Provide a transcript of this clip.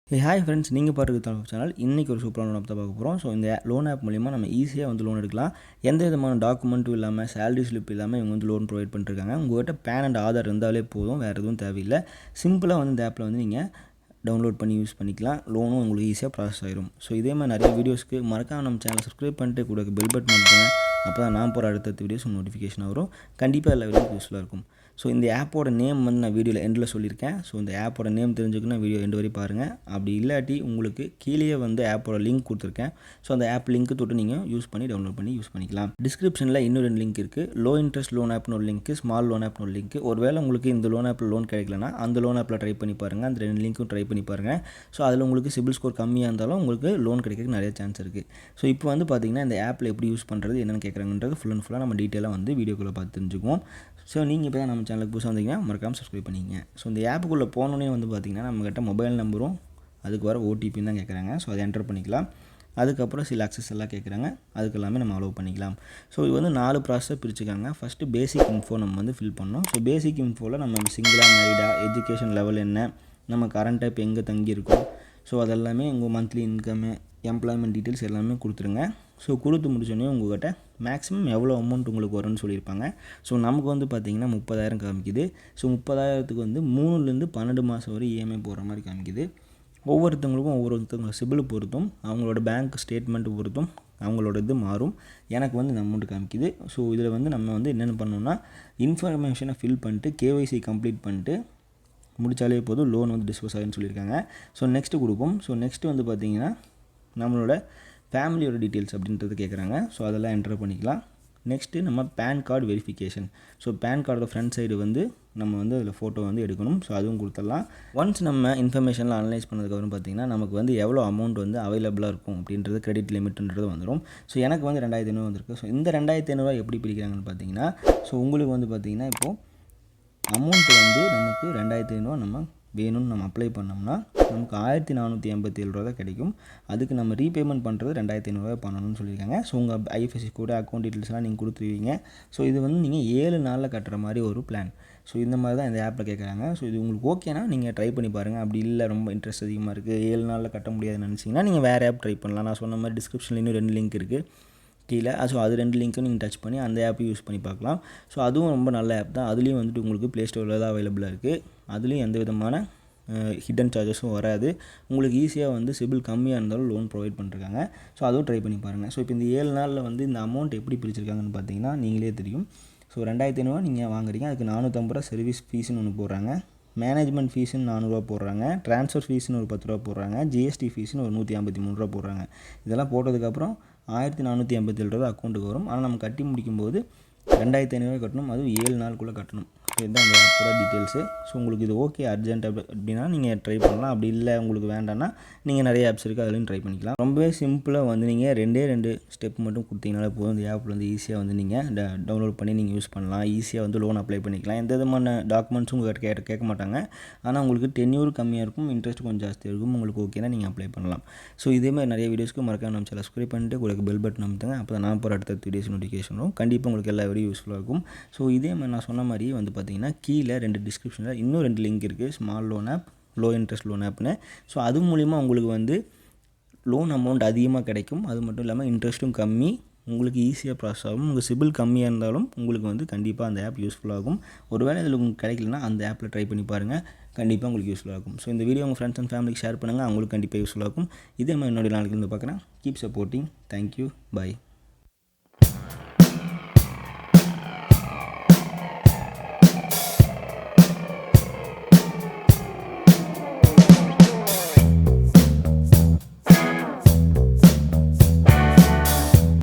Hi friends, நீங்கள் பார்க்குறது Tamil channel. இன்றைக்கி ஒரு சூப்பரான லோன் தான் பார்க்க போகிறோம். ஸோ இந்த லோன் ஆப் மூலிமா நம்ம ஈஸியாக வந்து லோன் எடுக்கலாம். எந்த விதமான டாக்குமெண்ட்டும் இல்லாமல், சேலரி ஸ்லிப் இல்லாமல் இவங்க வந்து லோன் ப்ரொவைட் பண்ணிருக்காங்க. உங்கள்கிட்ட பேன் அண்ட் ஆதார் இருந்தாலே போதும், வேறு எதுவும் தேவையில்லை. சிம்பிளாக வந்து இந்த ஆப்பில் வந்து நீங்கள் டவுன்லோட் பண்ணி யூஸ் பண்ணிக்கலாம். லோனும் உங்களுக்கு ஈஸியாக ப்ராசஸ் ஆயிரும். ஸோ இதே மாதிரி நிறைய வீடியோஸ்க்கு மறக்காம நம்ம சேனலை சப்ஸ்கிரைப் பண்ணிட்டு கூட பெல் பட்டன் அமுத்துங்க. அப்போ தான் நான் போகிற அடுத்தடுத்த வீடியோஸ் நோட்டிஃபிகேஷன் வரும். கண்டிப்பாக எல்லா வீடியோவும் யூஸ்ஃபுல்லாக இருக்கும். ஸோ இந்த ஆப்போட நேம் வந்து நான் வீடியோவில் எண்டில் சொல்லியிருக்கேன். ஸோ இந்த ஆப்போட நேம் தெரிஞ்சுக்கணும், வீடியோ எண்டு வரை பாருங்கள். அப்படி இல்லாட்டி உங்களுக்கு கீழே வந்து ஆப்போட லிங்க் கொடுத்துருக்கேன். ஸோ அந்த ஆப் லிங்க் தொட்டு நீங்கள் யூஸ் பண்ணி டவுன்லோட் பண்ணி யூஸ் பண்ணிக்கலாம். டிஸ்கிரிப்ஷனில் இன்னும் 2 லிங்க் இருக்குது. லோ இன்ட்ரெஸ்ட் லோன் ஆப்னு ஒரு லிங்க், ஸ்மால் லோன் ஆப்னு ஒரு லிங்க். ஒருவேளை உங்களுக்கு இந்த லோன் ஆப்பில் லோன் கிடைக்கலனா அந்த லோன் ஆப்பில் ட்ரை பண்ணி பாருங்கள். அந்த 2 லிங்க்கும் ட்ரை பண்ணி பாருங்கள். ஸோ அதில் உங்களுக்கு சிபில் ஸ்கோர் கம்மியாக இருந்தாலும் உங்களுக்கு லோன் கிடைக்கிறதுக்கு நிறைய சான்ஸ் இருக்குது. ஸோ இப்போ வந்து பார்த்திங்கன்னா இந்த ஆப்பில் எப்படி யூஸ் பண்ணுறது, என்னென்னு கேட்குறாங்கன்றது ஃபுல் அண்ட் ஃபுல்லாக நம்ம டீட்டெயிலாக வந்து வீடியோக்குள்ளே பார்த்து தெரிஞ்சுக்குவோம். ஸோ நீங்கள் இப்போ தான் நம்ம சேனலுக்கு புதுசாக வந்தீங்கன்னா மறக்காமல் சப்ஸ்கிரைப் பண்ணிக்கங்க. ஸோ இந்த ஆப்புக்குள்ளே போனோன்னே வந்து பார்த்திங்கன்னா நம்மக்கிட்ட மொபைல் நம்பரும் அதுக்கு வர ஓடிபின்னு தான் கேட்குறாங்க. ஸோ அதை என்டர் பண்ணிக்கலாம். அதுக்கப்புறம் சில அக்சஸ் எல்லாம் கேட்குறாங்க, அதுக்கு எல்லாமே நம்ம அலோவ் பண்ணிக்கலாம். ஸோ இது வந்து 4 ப்ராசஸாக பிரிச்சுக்காங்க. ஃபஸ்ட்டு பேசிக் இன்ஃபோ நம்ம வந்து ஃபில் பண்ணோம். ஸோ பேசிக் இன்ஃபோவில் நம்ம சிங்கிளாக மேரிடா, எஜுகேஷன் லெவல் என்ன, நம்ம கரண்ட் டைப் எங்கே தங்கியிருக்கோம், ஸோ அதெல்லாமே உங்கள் மந்த்லி இன்கம்மு, எம்ப்ளாய்மெண்ட் டீட்டெயில்ஸ் எல்லாமே கொடுத்துருங்க. ஸோ கொடுத்து முடிச்சோடனே உங்கள்கிட்ட மேக்ஸிமம் எவ்வளோ அமௌண்ட் உங்களுக்கு வரும்னு சொல்லியிருப்பாங்க. ஸோ நமக்கு வந்து பார்த்திங்கன்னா 30,000 காமிக்குது. ஸோ 30,000க்கு வந்து 3லேருந்து 12 மாதம் வரை இஎம்ஐ போடுற மாதிரி காமிக்குது. ஒவ்வொருத்தவங்க சிபில் பொறுத்தும், அவங்களோட பேங்க் ஸ்டேட்மெண்ட் பொறுத்தும் அவங்களோட இது மாறும். எனக்கு வந்து இந்த அமௌண்ட் காமிக்குது. ஸோ இதில் வந்து நம்ம வந்து என்னென்ன பண்ணோம்னா, இன்ஃபர்மேஷனை ஃபில் பண்ணிட்டு கேஒய்சி கம்ப்ளீட் பண்ணிட்டு முடித்தாலே போதும், லோன் வந்து டிஸ்போஸ் ஆகுன்னு சொல்லியிருக்காங்க. ஸோ நெக்ஸ்ட்டு கொடுப்போம். ஸோ நெக்ஸ்ட்டு வந்து பார்த்திங்கன்னா நம்மளோட ஃபேமிலியோட டீட்டெயில்ஸ் அப்படின்றது கேட்குறாங்க. ஸோ அதெல்லாம் என்டர் பண்ணிக்கலாம். நெக்ஸ்ட்டு நம்ம PAN card verification. So PAN கார்டோட ஃப்ரண்ட் சைடு வந்து நம்ம வந்து அதில் ஃபோட்டோ வந்து எடுக்கணும். ஸோ அதுவும் கொடுத்துடலாம். ஒன்ஸ் நம்ம இன்ஃபர்மேஷன்லாம் அனலைஸ் பண்ணதுக்கப்புறம் பார்த்திங்கன்னா நமக்கு வந்து எவ்வளோ அமௌண்ட் வந்து அவைலபிளாக இருக்கும் அப்படின்றது, கிரெடிட் லிமிட்ன்றது வந்துடும். ஸோ எனக்கு வந்து 2,500 வந்திருக்கு. ஸோ இந்த 2,500 எப்படி பிரிக்கிறாங்கன்னு பார்த்தீங்கன்னா, ஸோ உங்களுக்கு வந்து பார்த்திங்கன்னா இப்போது அமௌண்ட் வந்து நமக்கு 2,500 நம்ம வேணும்னு நம்ம அப்ளை பண்ணோம்னா நமக்கு 1,487 தான் கிடைக்கும். அதுக்கு நம்ம ரீபேமெண்ட் பண்ணுறது 2,500 பண்ணணும்னு சொல்லியிருக்காங்க. ஸோ உங்கள் ஐஎஃப்எஸ்சி கூட அக்கௌண்ட் டீட்டெயில்ஸ்லாம் நீங்கள் கொடுத்துருவீங்க. ஸோ இது வந்து நீங்கள் 7 நாளில் கட்டுற மாதிரி ஒரு பிளான். ஸோ இந்த மாதிரி தான் இந்த ஆப்பில் கேட்குறாங்க. ஸோ இது உங்களுக்கு ஓகேனா நீங்கள் ட்ரை பண்ணி பாருங்கள். அப்படி இல்லை ரொம்ப இன்ட்ரெஸ்ட் அதிகமாக இருக்குது, 7 நாளில் கட்ட முடியாதுன்னு நினச்சிங்கன்னா நீங்கள் வேறு ஆப் ட்ரை பண்ணலாம். நான் சொன்ன மாதிரி டிஸ்கிரிப்ஷனில் இன்னும் 2 லிங்க் இருக்குது கீழே. ஸோ அது 2 லிங்க்கும் நீங்கள் டச் பண்ணி அந்த ஆப்பையும் யூஸ் பண்ணி பார்க்கலாம். ஸோ அதுவும் ரொம்ப நல்ல ஆப் தான். அதுலேயும் வந்துட்டு உங்களுக்கு ப்ளே ஸ்டோரில் தான் அவைலபிளாக இருக்குது. அதுலேயும் எந்த விதமான ஹிடன் சார்ஜஸும் வராது. உங்களுக்கு ஈஸியாக வந்து சிபில் கம்மியாக இருந்தாலும் லோன் ப்ரொவைட் பண்ணிருக்காங்க. ஸோ அதுவும் ட்ரை பண்ணி பாருங்கள். ஸோ இப்போ இந்த 7 நாளில் வந்து இந்த அமௌண்ட் எப்படி பிரிச்சிருக்காங்கன்னு பார்த்தீங்கன்னா நீங்களே தெரியும். ஸோ 2,500 நீங்கள் வாங்குறீங்க, அதுக்கு 450 சர்வீஸ் ஃபீஸ்னு ஒன்று போடுறாங்க, மேனேஜ்மெண்ட் ஃபீஸ்னு 400 போடுறாங்க, ட்ரான்ஸ்ஃபர் ஃபீஸ்னு ஒரு 10 போடுறாங்க, ஜிஎஸ்டி ஃபீஸ்னு ஒரு 153 போடுறாங்க. இதெல்லாம் போட்டதுக்கப்புறம் 1,487 அக்கௌண்ட்டுக்கு வரும். ஆனால் நம்ம கட்டி முடிக்கும்போது 2,500 கட்டணும். அதுவும் 7 நாளுக்குள்ளே கட்டணும். இதுதான் இந்த ஆப்போட டீட்டெயில்ஸு. ஸோ உங்களுக்கு இது ஓகே அர்ஜென்ட் அப்படின்னா நீங்கள் ட்ரை பண்ணலாம். அப்படி இல்லை உங்களுக்கு வேண்டாம்னா நீங்கள் நிறைய ஆப்ஸ் இருக்குது, அதுலேயும் ட்ரை பண்ணிக்கலாம். ரொம்பவே சிம்பிளாக வந்து நீங்கள் 2 ஸ்டெப் மட்டும் கொடுத்தீங்கனாலே போதும். இந்த ஆப்பில் வந்து ஈஸியாக வந்து நீங்கள் டவுன்லோட் பண்ணி நீங்கள் யூஸ் பண்ணலாம். ஈஸியாக வந்து லோன் அப்ளை பண்ணிக்கலாம். எந்த விதமான டாக்குமெண்ட்ஸும் உங்கள்கிட்ட கேட்க மாட்டாங்க. ஆனால் உங்களுக்கு டென்யூர் கம்மியாக இருக்கும், இன்ட்ரெஸ்ட் கொஞ்சம் ஜாஸ்தியாக இருக்கும். உங்களுக்கு ஓகேனா நீங்கள் அப்ளை பண்ணலாம். ஸோ இதேமாதிரி நிறைய வீடியோஸ்க்கு மறக்காம நம்ம சேனல் சப்ஸ்கிரைப் பண்ணிட்டு உங்களுக்கு பெல் பட்டன் அமுத்துங்க. அப்போ தான் நான் போகிற அடுத்த வீடியோஸ் நோட்டிஃபிகேஷன் வரும். கண்டிப்பாக உங்களுக்கு எல்லா வீடியோ யூஸ்ஃபுல்லாக இருக்கும். ஸோ இதே மாதிரி நான் சொன்ன மாதிரி வந்து பார்த்திங்கன்னா கீழே 2 டிஸ்கிரிப்ஷனில் இன்னும் 2 லிங்க் இருக்குது. Small loan app, low interest loan ஆப்னு. ஸோ அது மூலிமா உங்களுக்கு வந்து லோன் அமௌண்ட் அதிகமாக கிடைக்கும். அது மட்டும் இல்லாமல் இன்ட்ரெஸ்ட்டும் கம்மி, உங்களுக்கு ஈஸியாக ப்ராசஸ் ஆகும். உங்கள் சிபில் கம்மியாக இருந்தாலும் உங்களுக்கு வந்து கண்டிப்பாக அந்த ஆப் யூஸ்ஃபுல்லாகும். ஒருவேளை இதில் உங்களுக்கு கிடைக்கலனா அந்த ஆப்பில் ட்ரை பண்ணி பாருங்கள், கண்டிப்பாக உங்களுக்கு யூஸ்ஃபுல்லாக இருக்கும். ஸோ இந்த வீடியோ உங்கள் ஃப்ரெண்ட்ஸ் அண்ட் ஃபேமிலிக்கு ஷேர் பண்ணுங்கள், அவங்களுக்கு கண்டிப்பாக யூஸ்ஃபுல்லாக இருக்கும். இதே மாதிரி என்னுடைய நாளைக்கு வந்து பார்க்குறேன். Keep supporting. தேங்க்யூ. பை.